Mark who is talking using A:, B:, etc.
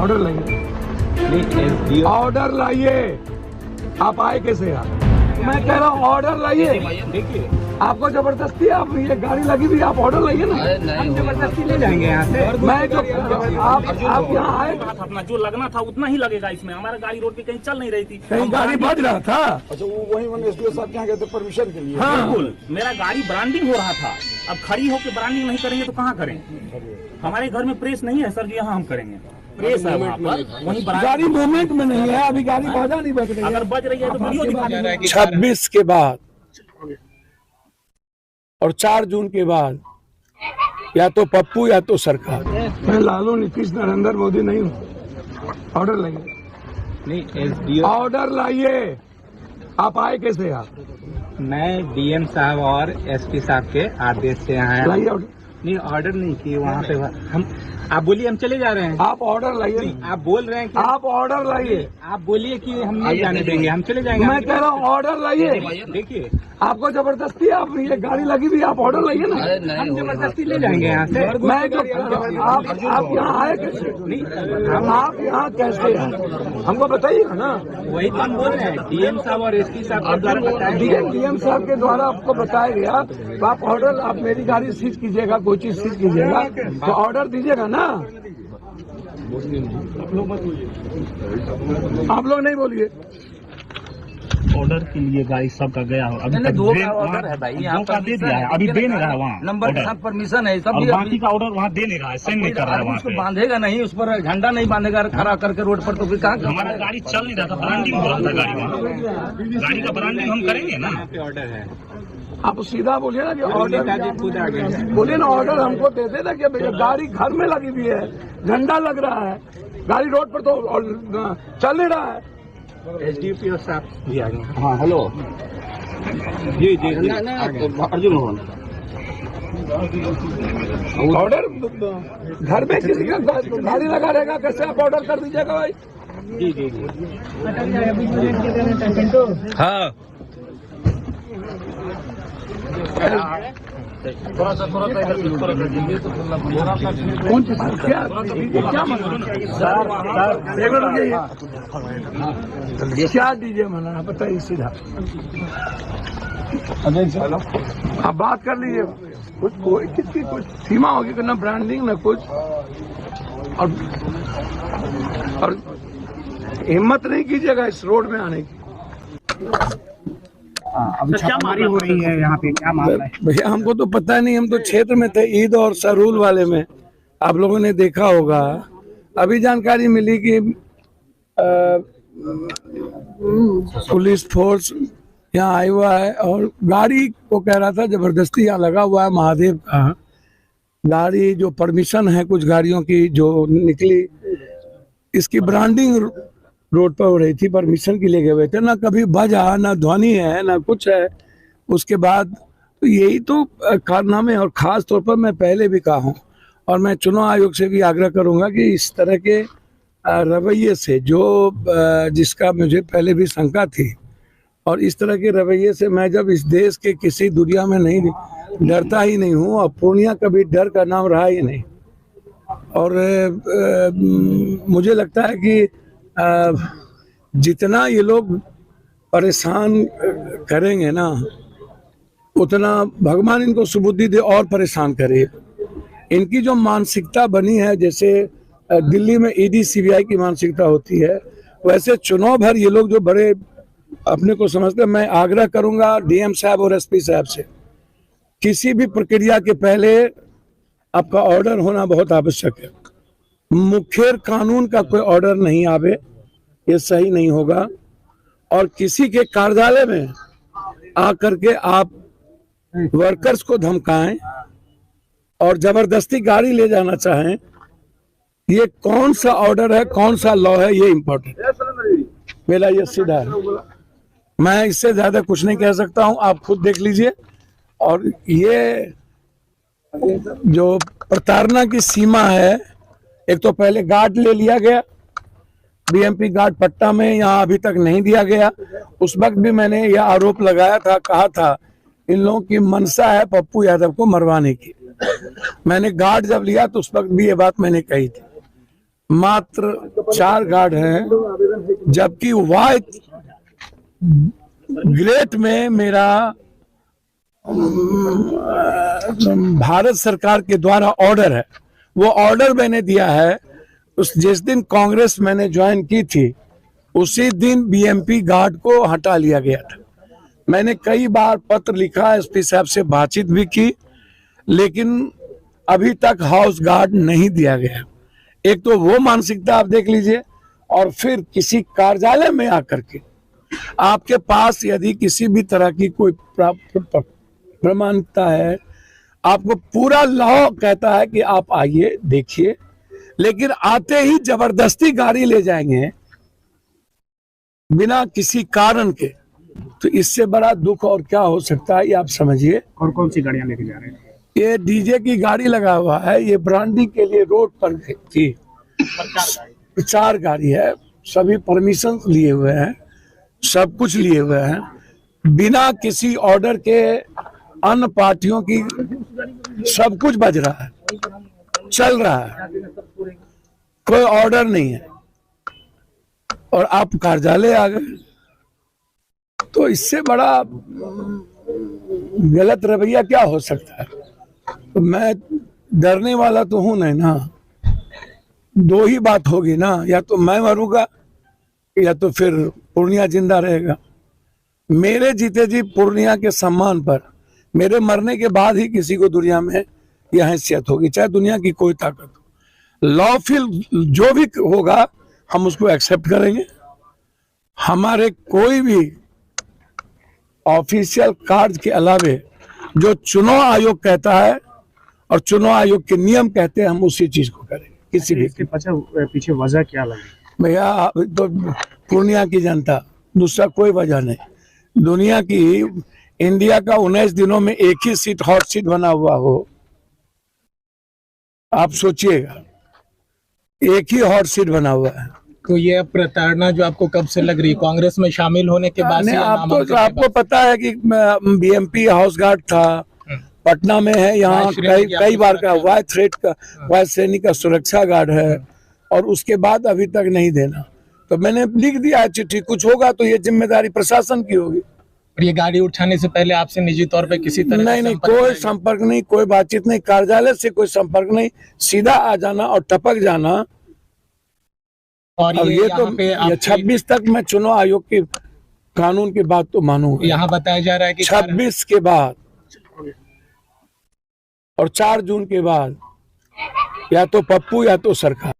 A: Order लाइए, order लाइए। आप आए कैसे यार? मैं कह रहा हूँ ऑर्डर लाइए।
B: देखिए
A: आपको जबरदस्ती, आप ये गाड़ी लगी हुई, आप ऑर्डर लाइए ना।
B: हम जबरदस्ती ले जाएंगे यहाँ से।
A: मैं जो आप यहाँ आए,
C: अपना जो लगना था उतना ही लगेगा इसमें। हमारा गाड़ी रोड पे कहीं चल नहीं रही थी,
A: कहीं गाड़ी बज रहा था।
D: अच्छा, वो वही मैंने एसडीओ साहब के यहाँ गए थे परमिशन के लिए।
A: हाँ,
C: बिल्कुल। मेरा गाड़ी ब्रांडिंग हो रहा था। अब खड़ी होकर ब्रांडिंग नहीं करेंगे तो कहाँ करें? हमारे घर में प्रेस नहीं है सर जी, यहाँ हम करेंगे। प्रेस है वहाँ पर, वहीं
A: गाड़ी मूवमेंट में नहीं है, अभी गाड़ी बाजा नहीं बज रही है।
C: अगर बज रही है तो वीडियो दिखा देंगे।
A: 26 के बाद और 4 जून के बाद या तो पप्पू या तो सरकार। मैं लालू नीतीश नरेंद्र मोदी नहीं हूँ। ऑर्डर लाइए,
B: नहीं एसडीओ,
A: ऑर्डर लाइए। आप आए कैसे यार?
B: मैं डीएम साहब और एसपी साहब के आदेश से यहाँ आया।
A: लाइए ऑर्डर।
B: नहीं ऑर्डर नहीं किए वहाँ पे हम। आप बोलिए हम चले जा रहे हैं।
A: आप ऑर्डर लाइए।
B: आप बोल रहे हैं कि
A: आप ऑर्डर लाइए।
B: आप बोलिए कि हम नहीं जाने देंगे, हम चले जाएंगे।
A: मैं कह रहा हूँ ऑर्डर लाइए।
B: देखिए
A: आपको जबरदस्ती, आप ये गाड़ी लगी हुई, आप ऑर्डर लाइए ना।
B: हम जबरदस्ती ले जाएंगे यहाँ से।
A: मैं जो आप यहाँ आए कैसे? आप यहाँ कैसे हैं? हमको बताइएगा ना।
B: वही तो हम बोल रहे हैं, डीएम साहब और एसपी साहब के द्वारा बताया गया।
A: डीएम साहब के द्वारा आपको बताया गया तो आप ऑर्डर, आप मेरी गाड़ी सीज कीजिएगा, कोई चीज सीज कीजिएगा तो ऑर्डर दीजिएगा ना। आप लोग नहीं बोलिए।
C: ऑर्डर के लिए गाड़ी सबका गया हो, अभी तक
E: दो का ऑर्डर है भाई, यहाँ
C: दो का दे दिया है, अभी दे नहीं रहा है वहाँ
E: नंबर के
C: order।
E: साथ परमिशन है सब।
C: और बाकी का ऑर्डर वहाँ दे नहीं रहा है, सेंड नहीं कर रहा है वहाँ
E: उसको
C: पे।
E: बांधेगा नहीं, उस पर झंडा नहीं बांधेगा खड़ा करके रोड पर, तो फिर कहाँ
C: हमारा गाड़ी चल नहीं रहा था, ब्रांडिंग हो रहा था गाड़ी वहाँ। गाड़ी का ब्रांडिंग हम करेंगे ना।
B: ऑर्डर है।
A: आप सीधा बोलिए ना कि ऑर्डर,
B: नेताजी खुद आ गए हैं।
A: बोलिए ना ऑर्डर हमको दे देना कि भैया गाड़ी घर में लगी हुई है, झंडा लग रहा है, गाड़ी रोड पर तो चल नहीं रहा है।
B: एसडीपीओ साहब भी आ गए।
D: हाँ हेलो
B: जी जी अर्जुन मोहन।
A: ऑर्डर घर में किसी का गाड़ी लगा रहेगा, कैसे आप ऑर्डर कर दीजिएगा भाई?
B: जी जी जी।
E: हाँ
A: कौन सी क्या मना? एक मिनट रुकिए। क्या दीजिए मना, बताइए सीधा। आप बात कर लीजिए। कुछ कोई किसकी कुछ सीमा होगी कि ना ब्रांडिंग ना कुछ, और हिम्मत नहीं कीजिएगा इस रोड में आने की।
B: अभी छापेमारी हो रही है यहाँ पे, क्या मामला है?
A: भैया हमको तो पता नहीं, हम तो क्षेत्र में थे ईद और सरूल वाले में, आप लोगों ने देखा होगा। अभी जानकारी मिली कि पुलिस फोर्स यहाँ आया हुआ है और गाड़ी को कह रहा था जबरदस्ती यहाँ लगा हुआ है महादेव का गाड़ी, जो परमिशन है कुछ गाड़ियों की जो निकली, इसकी ब्रांडिंग रोड पर हो रही थी, परमिशन के लिए गए हुए थे। ना कभी बजा, ना ध्वनि है, ना कुछ है। उसके बाद तो यही तो कारनामे, और खास तौर पर मैं पहले भी कहा हूँ और मैं चुनाव आयोग से भी आग्रह करूंगा कि इस तरह के रवैये से, जो जिसका मुझे पहले भी शंका थी, और इस तरह के रवैये से मैं जब इस देश के किसी दुनिया में नहीं डरता ही नहीं हूँ, और पूर्णिया कभी डर का नाम रहा ही नहीं। और मुझे लगता है कि जितना ये लोग परेशान करेंगे ना, उतना भगवान इनको सुबुद्धि दे और परेशान करे। इनकी जो मानसिकता बनी है, जैसे दिल्ली में ईडी सीबीआई की मानसिकता होती है, वैसे चुनाव भर ये लोग जो बड़े अपने को समझते हैं। मैं आग्रह करूंगा डीएम साहब और एसपी साहब से, किसी भी प्रक्रिया के पहले आपका ऑर्डर होना बहुत आवश्यक है। मुखेर कानून का कोई ऑर्डर नहीं आवे, ये सही नहीं होगा। और किसी के कार्यालय में आकर के आप वर्कर्स को धमकाएं और जबरदस्ती गाड़ी ले जाना चाहें, ये कौन सा ऑर्डर है, कौन सा लॉ है, ये इम्पोर्टेंट। मेरा ये सीधा है, मैं इससे ज्यादा कुछ नहीं कह सकता हूं, आप खुद देख लीजिए। और ये जो प्रताड़ना की सीमा है, एक तो पहले गार्ड ले लिया गया, बीएमपी गार्ड पट्टा में यहाँ अभी तक नहीं दिया गया। उस वक्त भी मैंने यह आरोप लगाया था, कहा था इन लोगों की मंशा है पप्पू यादव को मरवाने की। मैंने गार्ड जब लिया तो उस वक्त भी ये बात मैंने कही थी। मात्र 4 गार्ड हैं, जबकि वाइट ग्रेट में मेरा भारत सरकार के द्वारा ऑर्डर है, वो ऑर्डर मैंने दिया है। उस जिस दिन कांग्रेस मैंने ज्वाइन की थी उसी दिन बीएमपी गार्ड को हटा लिया गया था। मैंने कई बार पत्र लिखा, एसपी साहब से बातचीत भी की, लेकिन अभी तक हाउस गार्ड नहीं दिया गया। एक तो वो मानसिकता आप देख लीजिए, और फिर किसी कार्यालय में आकर के आपके पास यदि किसी भी तरह की कोई प्रमाणिकता है, आपको पूरा लॉ कहता है कि आप आइए देखिए, लेकिन आते ही जबरदस्ती गाड़ी ले जाएंगे बिना किसी कारण के, तो इससे बड़ा दुख और क्या हो सकता है, ये आप समझिए।
C: और कौन सी गाड़ियां लेके जा रहे हैं?
A: ये डीजे की गाड़ी लगा हुआ है, ये ब्रांडिंग के लिए रोड पर थी। 4 गाड़ी है, सभी परमिशन लिए हुए हैं, सब कुछ लिए हुए हैं, बिना किसी ऑर्डर के अन्य पार्टियों की सब कुछ बज रहा है, चल रहा है, कोई ऑर्डर नहीं है, और आप कार्यालय आ गए। तो इससे बड़ा गलत रवैया क्या हो सकता है? तो मैं डरने वाला तो हूं नहीं ना। 2 ही बात होगी ना, या तो मैं मरूंगा या तो फिर पूर्णिया जिंदा रहेगा। मेरे जीते जी पूर्णिया के सम्मान पर मेरे मरने के बाद ही किसी को दुनिया में यह हैसियत होगी, चाहे दुनिया की कोई ताकत हो। लॉफुल जो भी होगा हम उसको एक्सेप्ट करेंगे। हमारे कोई भी ऑफिशियल कार्य के अलावे जो चुनाव आयोग कहता है और चुनाव आयोग के नियम कहते हैं, हम उसी चीज को करेंगे। किसी भी
C: इसके पीछे वजह क्या लगी?
A: भैया, तो पूर्णिया की जनता, दूसरा कोई वजह नहीं। दुनिया की इंडिया का 19 दिनों में एक ही सीट हॉट सीट बना हुआ हो, आप सोचिएगा, एक ही हॉट सीट बना हुआ है।
F: तो ये प्रताड़ना जो आपको कब से लग रही, कांग्रेस में शामिल होने के बाद से या नामांकन के
A: आपको
F: बाद?
A: पता है कि बीएमपी हाउस गार्ड था, पटना में है, यहाँ कई बार का वाई थ्रेट का, वाई श्रेणी का सुरक्षा गार्ड है, और उसके बाद अभी तक नहीं देना। तो मैंने लिख दिया है चिट्ठी, कुछ होगा तो ये जिम्मेदारी प्रशासन की होगी।
F: और ये गाड़ी उठाने से पहले आपसे निजी तौर पे किसी तरह
A: नहीं, कोई संपर्क नहीं, कोई बातचीत नहीं, कार्यालय से कोई संपर्क नहीं, सीधा आ जाना और टपक जाना।
F: और
A: अब ये तो
F: पे
A: 26 तक मैं चुनाव आयोग की कानून की बात तो मानूंगा।
F: यहाँ बताया जा रहा है कि
A: 26 के बाद और 4 जून के बाद या तो पप्पू या तो सरकार।